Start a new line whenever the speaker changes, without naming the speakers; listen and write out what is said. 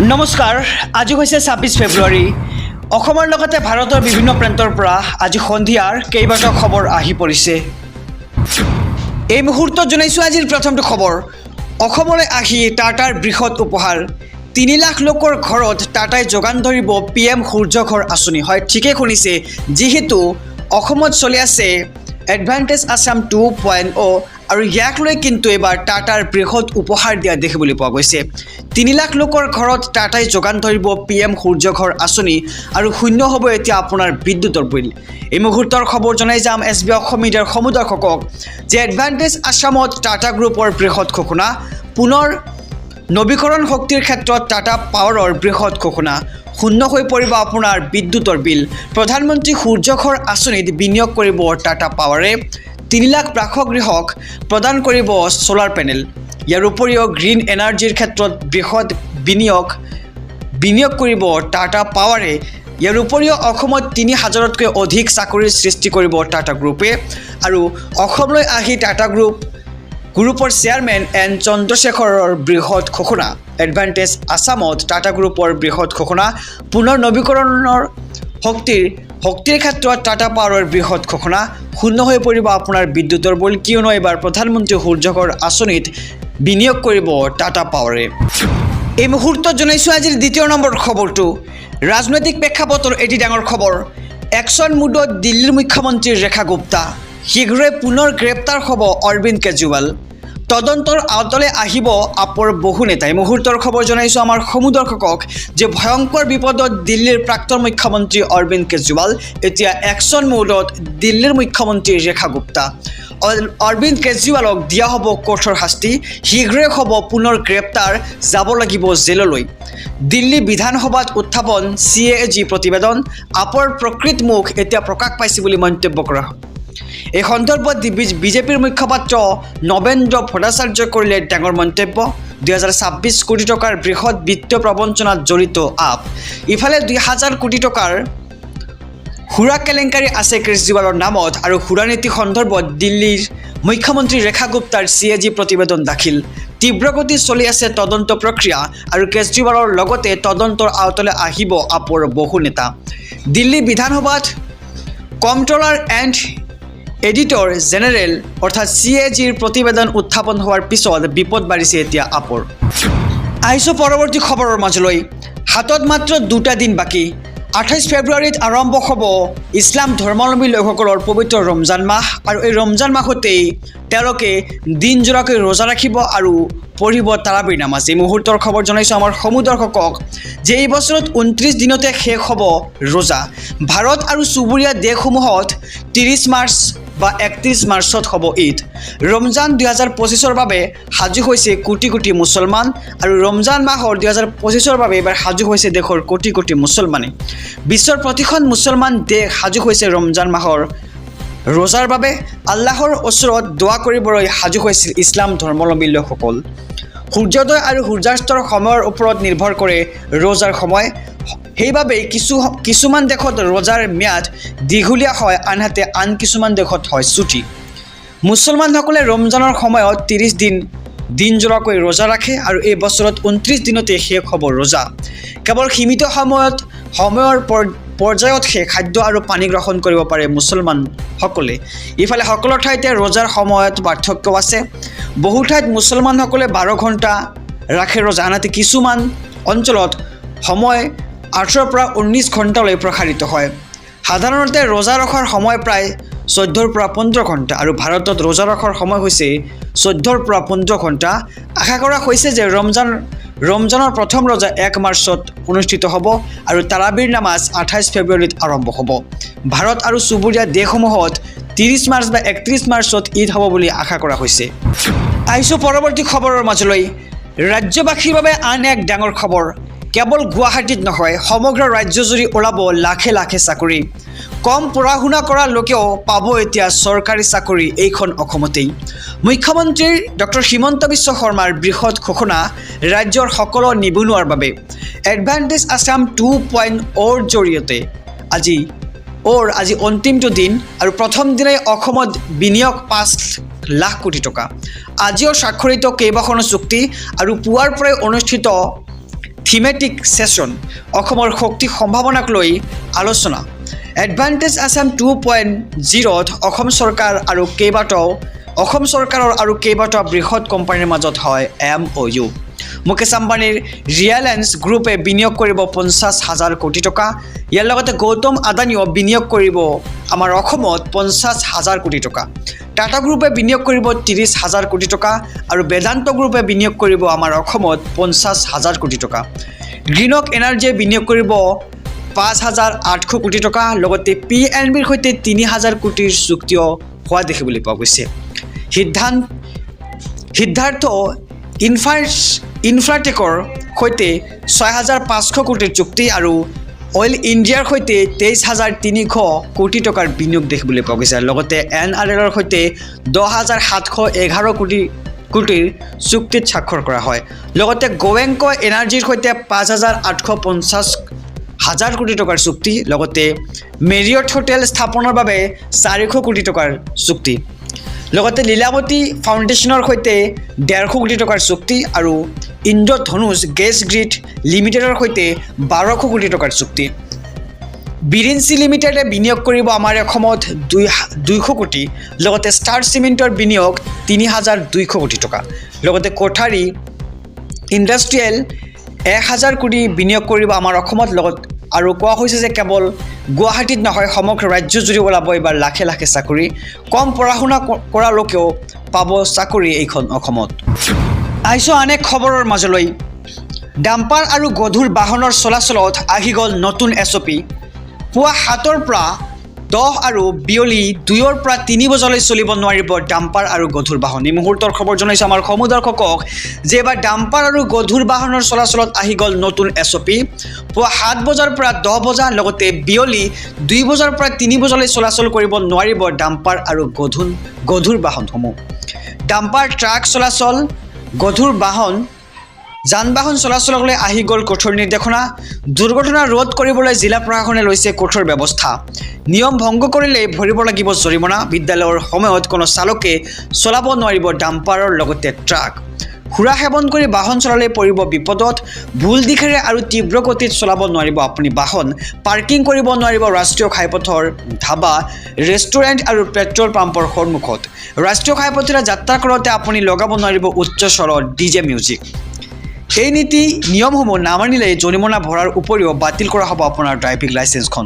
নমস্কাৰ আজি হৈছে ২৬ ফেব্ৰুৱাৰী অসমৰ লগতে ভাৰতৰ বিভিন্ন প্ৰান্তৰ পৰা আজি সন্ধিয়াৰ কেইবাটাও খবৰ আহি পৰিছে এই মুহূৰ্তত জনাইছোঁ আজিৰ প্ৰথমটো খবৰ অসমলৈ আহি টাটাৰ বৃহৎ উপহাৰ ৩ লাখ লোকৰ ঘৰত টাটাই যোগান ধৰিব PM সূৰ্য ঘৰ আঁচনি হয় ঠিকে শুনিছে যিহেতু অসমত চলি আছে এডভান্টেজ আছাম 2.0 আৰু ইয়াক লৈ কিন্তু এবাৰ টাটাৰ বৃহৎ উপহাৰ দিয়া দেখিবলৈ পোৱা গৈছে ৩ লাখ লোকৰ ঘৰত টাটাই যোগান ধৰিব PM সূৰ্য ঘৰ আঁচনি আৰু শূন্য হ'ব এতিয়া আপোনাৰ বিদ্যুতৰ বিল এই মুহূৰ্তৰ খবৰ জনাই যাম SB অসম মিডিয়াৰ সমুদৰ্শকক যে এডভান্টেজ আছামত টাটা গ্ৰুপৰ বৃহৎ ঘোষণা পুনৰ নৱীকৰণ শক্তিৰ ক্ষেত্ৰত টাটা পাৱাৰৰ বৃহৎ ঘোষণা শূন্য হৈ পৰিব আপোনাৰ বিদ্যুতৰ বিল প্ৰধানমন্ত্ৰী সূৰ্য ঘৰ আঁচনিত বিনিয়োগ কৰিব টাটা পাৱাৰে ৩ লাখ বাসগৃহক প্ৰদান কৰিব সোলাৰ পেনেল ইয়াৰ উপৰিও গ্ৰীণ এনাৰ্জিৰ ক্ষেত্ৰত বৃহৎ বিনিয়োগ কৰিব টাটা পাৱাৰে ইয়াৰ উপৰিও অসমত ৩,০০০তকৈ অধিক চাকৰিৰ সৃষ্টি কৰিব টাটা গ্ৰুপে আৰু অসমলৈ আহি টাটা গ্ৰুপৰ চেয়াৰমেন এন চন্দ্ৰশেখৰৰ বৃহৎ ঘোষণা এডভান্টেজ আছামত টাটা গ্ৰুপৰ বৃহৎ ঘোষণা পুনৰ নৱীকৰণৰ শক্তিৰ ক্ষেত্ৰত টাটা পাৱাৰৰ বৃহৎ ঘোষণা শূন্য হৈ পৰিব আপোনাৰ বিদ্যুতৰ বিল কিয়নো এবাৰ প্ৰধানমন্ত্ৰী সূৰ্য ঘৰ আঁচনিত বিনিয়োগ কৰিব টাটা পাৱাৰে এই মুহূৰ্তত জনাইছোঁ আজিৰ দ্বিতীয় নম্বৰ খবৰটো ৰাজনৈতিক প্ৰেক্ষাপটৰ এটি ডাঙৰ খবৰ একশ্যন মুডত দিল্লীৰ মুখ্যমন্ত্ৰী ৰেখা গুপ্তা শীঘ্ৰেই পুনৰ গ্ৰেপ্তাৰ হ'ব অৰবিন্দ কেজৰিৱাল তদন্তৰ আওতালৈ আহিব আপৰ বহু নেতাই মুহূৰ্তৰ খবৰ জনাইছোঁ আমাৰ সমুদৰ্শকক যে ভয়ংকৰ বিপদত দিল্লীৰ প্ৰাক্তন মুখ্যমন্ত্ৰী অৰবিন্দ কেজৰিৱাল এতিয়া একশ্যন মুডত দিল্লীৰ মুখ্যমন্ত্ৰী ৰেখা গুপ্তা অৰবিন্দ কেজৰিৱালক দিয়া হ'ব কঠোৰ শাস্তি শীঘ্ৰেই হ'ব পুনৰ গ্ৰেপ্তাৰ যাব লাগিব জেললৈ দিল্লী বিধানসভাত উত্থাপন CAG প্ৰতিবেদন আপৰ প্ৰকৃত মুখ এতিয়া প্ৰকাশ পাইছে বুলি মন্তব্য কৰা এই সন্দৰ্ভত বিজেপিৰ মুখপাত্ৰ নবেন্দ্ৰ ভট্টাচাৰ্যই কৰিলে ডাঙৰ মন্তব্য ২০২৬ কোটি টকাৰ বৃহৎ বিত্তীয় প্ৰবঞ্চনাত জড়িত আপ ইফালে ২,০০০ কোটি টকাৰ সুৰা কেলেংকাৰী আছে কেজৰিৱালৰ নামত আৰু সুৰা নীতি সন্দৰ্ভত দিল্লীৰ মুখ্যমন্ত্ৰী ৰেখা গুপ্তাৰ CAG প্ৰতিবেদন দাখিল তীব্ৰগতিত চলি আছে তদন্ত প্ৰক্ৰিয়া আৰু কেজৰিৱালৰ লগতে তদন্তৰ আওতালৈ আহিব আপৰ বহু নেতা দিল্লী বিধানসভাত কম্পট্ৰলাৰ এণ্ড এডিটৰ জেনেৰেল অৰ্থাৎ CAGৰ প্ৰতিবেদন উত্থাপন হোৱাৰ পিছত বিপদ বাঢ়িছে এতিয়া আপৰ আহিছোঁ পৰৱৰ্তী খবৰৰ মাজলৈ হাতত মাত্ৰ 2টা দিন বাকী ২৮ ফেব্ৰুৱাৰীত আৰম্ভ হ'ব ইছলাম ধৰ্মাৱলম্বী লোকসকলৰ পবিত্ৰ ৰমজান মাহ আৰু এই ৰমজান মাহতেই তেওঁলোকে দিনজোৰাকৈ ৰোজা ৰাখিব আৰু পঢ়িব তাৰাবিৰ নামাজ এই মুহূৰ্তৰ খবৰ জনাইছোঁ আমাৰ সমুদৰ্শকক যে এই বছৰত ২৯ দিনতে শেষ হ'ব ৰোজা ভাৰত আৰু চুবুৰীয়া দেশসমূহত ৩০ মাৰ্চ বা ৩১ মাৰ্চত হ'ব ঈদ ৰমজান ২০২৫ৰ বাবে সাজু হৈছে কোটি কোটি মুছলমান আৰু ৰমজান মাহৰ ২০২৫ৰ বাবে এবাৰ সাজু হৈছে দেশৰ কোটি কোটি মুছলমানে বিশ্বৰ প্ৰতিখন মুছলমান দেশ সাজু হৈছে ৰমজান মাহৰ ৰোজাৰ বাবে আল্লাহৰ ওচৰত দোৱা কৰিবলৈ সাজু হৈছিল ইছলাম ধৰ্মাৱলম্বী লোকসকল সূৰ্যোদয় আৰু সূৰ্যাস্তৰ সময়ৰ ওপৰত নিৰ্ভৰ কৰে ৰোজাৰ সময় সেইবাবে কিছুমান দেশত ৰোজাৰ ম্যাদ দীঘলীয়া হয় আনহাতে আন কিছুমান দেশত হয় ছুটি মুছলমানসকলে ৰমজানৰ সময়ত ৩০ দিনজোৰাকৈ ৰোজা ৰাখে আৰু এই বছৰত ২৯ দিনতে শেষ হ'ব ৰোজা কেৱল সীমিত সময়ৰ পৰ্যায়তহে খাদ্য আৰু পানী গ্ৰহণ কৰিব পাৰে মুছলমানসকলে ইফালে সকলো ঠাইতে ৰোজাৰ সময়ত পাৰ্থক্য আছে বহু ঠাইত মুছলমানসকলে ১২ ঘণ্টা ৰাখে ৰোজা আনহাতে কিছুমান অঞ্চলত সময় ১৮ পৰা ১৯ ঘণ্টালৈ প্ৰসাৰিত হয় সাধাৰণতে ৰোজা ৰখাৰ সময় প্ৰায় ১৪ পৰা ১৫ ঘণ্টা আৰু ভাৰতত ৰোজা ৰখাৰ সময় হৈছে ১৪ পৰা ১৫ ঘণ্টা আশা কৰা হৈছে যে ৰমজানৰ প্ৰথম ৰোজা ১ মাৰ্চত অনুষ্ঠিত হ'ব আৰু তাৰাবিৰ নামাজ ২৮ ফেব্ৰুৱাৰীত আৰম্ভ হ'ব ভাৰত আৰু চুবুৰীয়া দেশসমূহত ৩০ মাৰ্চ বা ৩১ মাৰ্চত ঈদ হ'ব বুলি আশা কৰা হৈছে আহিছোঁ পৰৱৰ্তী খবৰৰ মাজলৈ ৰাজ্যবাসীৰ বাবে আন এক ডাঙৰ খবৰ কেৱল গুৱাহাটীত নহয় সমগ্ৰ ৰাজ্যজুৰি ওলাব লাখে লাখে চাকৰি কম পঢ়া শুনা কৰা লোকেও পাব এতিয়া চৰকাৰী চাকৰি এইখন অসমতেই মুখ্যমন্ত্ৰী ডক্টৰ হিমন্ত বিশ্ব শৰ্মাৰ বৃহৎ ঘোষণা ৰাজ্যৰ সকলো নিবনুৱাৰ বাবে এডভান্টেজ আছাম 2.0ৰ জৰিয়তে আজি অন্তিমটো দিন আৰু প্ৰথম দিনাই অসমত বিনিয়োগ ৫ লাখ কোটি টকা আজিও স্বাক্ষৰিত কেইবাখনো চুক্তি আৰু পুৱাৰ পৰাই অনুষ্ঠিত থিমেটিক সেশন অসমৰ শক্তি সম্ভাৱনাক লৈ আলোচনা এডভান্টেজ আসাম 2.0 অসম চৰকাৰ আৰু কেইবাটাও বৃহৎ কোম্পানীৰ মাজত হয় MOU মুকেশ আম্বানীৰ ৰিলায়েন্স গ্ৰুপে বিনিয়োগ কৰিব 50,000 কোটি টকা ইয়াৰ লগতে গৌতম আদানীও বিনিয়োগ কৰিব আমাৰ অসমত 50,000 কোটি টকা টাটা গ্ৰুপে বিনিয়োগ কৰিব 30,000 কোটি টকা আৰু বেদান্ত গ্ৰুপে বিনিয়োগ কৰিব আমাৰ অসমত 50,000 কোটি টকা গ্ৰীণক এনাৰ্জিয়ে বিনিয়োগ কৰিব 5,800 কোটি টকা লগতে PNBৰ সৈতে 3,000 কোটিৰ চুক্তিও হোৱা দেখিবলৈ পোৱা গৈছে সিদ্ধাৰ্থ ইনফ্ৰাটেকৰ সৈতে 6,500 কোটিৰ চুক্তি আৰু অইল ইণ্ডিয়াৰ সৈতে 23,300 কোটি টকাৰ বিনিয়োগ দেখিবলৈ পোৱা গৈছে লগতে NRLৰ সৈতে 10,711 কোটিৰ চুক্তিত স্বাক্ষৰ কৰা হয় লগতে গোৱেংক এনাৰ্জিৰ সৈতে 5,850 কোটি টকাৰ চুক্তি লগতে মেৰিয়ট হোটেল স্থাপনৰ বাবে 400 কোটি টকাৰ চুক্তি লগতে লীলাৱতী ফাউণ্ডেশ্যনৰ সৈতে 150 কোটি টকাৰ চুক্তি আৰু ইন্দ্ৰধনুষ গেছ গ্ৰিড লিমিটেডৰ সৈতে 1200 কোটি টকাৰ চুক্তি বিৰিঞ্চি লিমিটেডে বিনিয়োগ কৰিব আমাৰ অসমত 200 কোটি লগতে ষ্টাৰ চিমেণ্টৰ বিনিয়োগ 3,200 কোটি টকা লগতে কোঠাৰী ইণ্ডাষ্ট্ৰিয়েল 1,000 কোটি বিনিয়োগ কৰিব আমাৰ অসমত লগত আৰু কোৱা হৈছে যে কেৱল গুৱাহাটীত নহয় সমগ্ৰ ৰাজ্যজুৰি ওলাব এবাৰ লাখে লাখে চাকৰি কম পঢ়া শুনা কৰা লোকেও পাব চাকৰি এইখন অসমত আইছো আন এক খবৰৰ মাজলৈ ডাম্পাৰ আৰু গধুৰ বাহনৰ চলাচলত আহি গ'ল নতুন SOP পুৱা 7ৰ পৰা 10 আৰু বিয়লি 2ৰ পৰা 3 বজালৈ চলিব নোৱাৰিব ডাম্পাৰ আৰু গধুৰ বাহন এই মুহূৰ্তৰ খবৰ জনাইছো আমাৰ সমুদৰ্শকক যে এবাৰ ডাম্পাৰ আৰু গধুৰ বাহনৰ চলাচলত আহি গ'ল নতুন SOP পুৱা 7 বজাৰ পৰা 10 বজা লগতে বিয়লি 2 বজাৰ পৰা 3 বজালৈ চলাচল কৰিব নোৱাৰিব ডাম্পাৰ আৰু গধুৰ বাহনসমূহ ডাম্পাৰ ট্ৰাক চলাচল গধুৰ বাহন যান বাহন চলাচললৈ আহি গ'ল কঠোৰ নিৰ্দেশনা দুৰ্ঘটনা ৰোধ কৰিবলৈ জিলা প্ৰশাসনে লৈছে কঠোৰ ব্যৱস্থা নিয়ম ভংগ কৰিলে ভৰিব লাগিব জৰিমনা বিদ্যালয়ৰ সময়ত কোনো চালকে চলাব নোৱাৰিব ডাম্পাৰৰ লগতে ট্ৰাক খুৰা সেৱন কৰি বাহন চলালে পৰিব বিপদত ভুল দিশেৰে আৰু তীব্ৰ গতিত চলাব নোৱাৰিব আপুনি বাহন পাৰ্কিং কৰিব নোৱাৰিব ৰাষ্ট্ৰীয় ঘাইপথৰ ধাবা ৰেষ্টুৰেণ্ট আৰু পেট্ৰল পাম্পৰ সন্মুখত ৰাষ্ট্ৰীয় ঘাইপথেৰে যাত্ৰা কৰোঁতে আপুনি লগাব নোৱাৰিব উচ্চ স্বৰত DJ মিউজিক এই নীতি নিয়মসমূহ নামানিলে জৰিমনা ভৰাৰ উপৰিও বাতিল কৰা হ'ব আপোনাৰ ড্ৰাইভিং লাইচেন্সখন